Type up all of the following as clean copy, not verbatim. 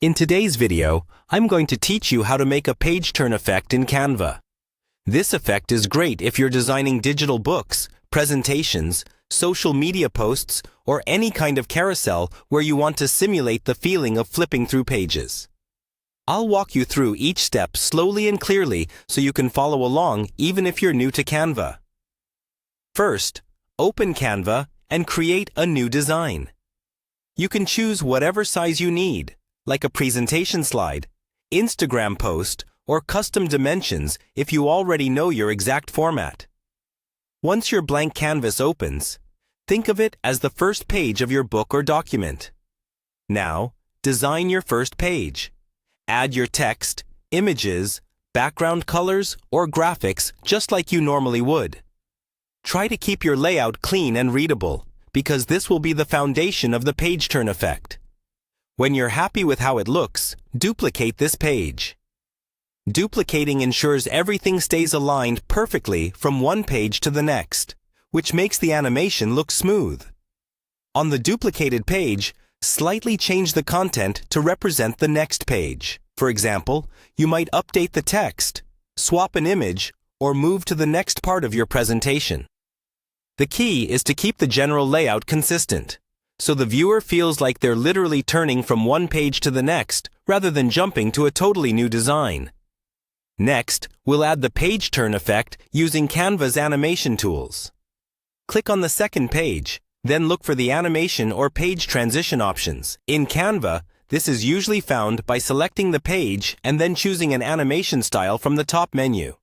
In today's video, I'm going to teach you how to make a page turn effect in Canva. This effect is great if you're designing digital books, presentations, social media posts, or any kind of carousel where you want to simulate the feeling of flipping through pages. I'll walk you through each step slowly and clearly so you can follow along even if you're new to Canva. First, open Canva and create a new design. You can choose whatever size you need, like a presentation slide, Instagram post, or custom dimensions if you already know your exact format. Once your blank canvas opens, think of it as the first page of your book or document. Now, design your first page. Add your text, images, background colors, or graphics just like you normally would. Try to keep your layout clean and readable, because this will be the foundation of the page turn effect. When you're happy with how it looks, duplicate this page. Duplicating ensures everything stays aligned perfectly from one page to the next, which makes the animation look smooth. On the duplicated page, slightly change the content to represent the next page. For example, you might update the text, swap an image, or move to the next part of your presentation. The key is to keep the general layout consistent, so the viewer feels like they're literally turning from one page to the next rather than jumping to a totally new design. Next, we'll add the page turn effect using Canva's animation tools. Click on the second page, then look for the animation or page transition options. In Canva, this is usually found by selecting the page and then choosing an animation style from the top menu.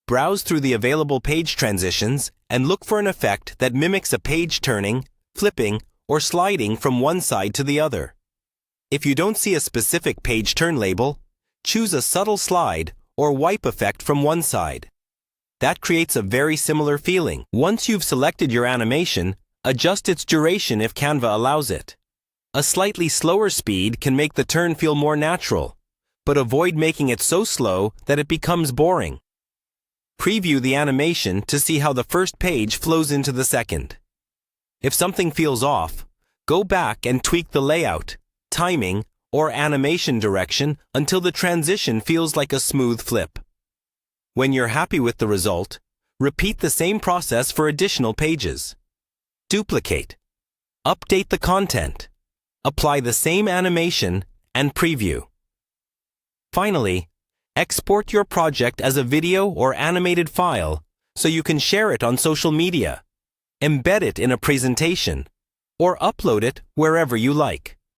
Browse through the available page transitions and look for an effect that mimics a page turning, flipping, or sliding from one side to the other. If you don't see a specific page turn label, choose a subtle slide or wipe effect from one side. That creates a very similar feeling. Once you've selected your animation, adjust its duration if Canva allows it. A slightly slower speed can make the turn feel more natural, but avoid making it so slow that it becomes boring. Preview the animation to see how the first page flows into the second. If something feels off, go back and tweak the layout, timing, or animation direction until the transition feels like a smooth flip. When you're happy with the result, repeat the same process for additional pages. Duplicate. Update the content. Apply the same animation and preview. Finally, export your project as a video or animated file so you can share it on social media, embed it in a presentation, or upload it wherever you like.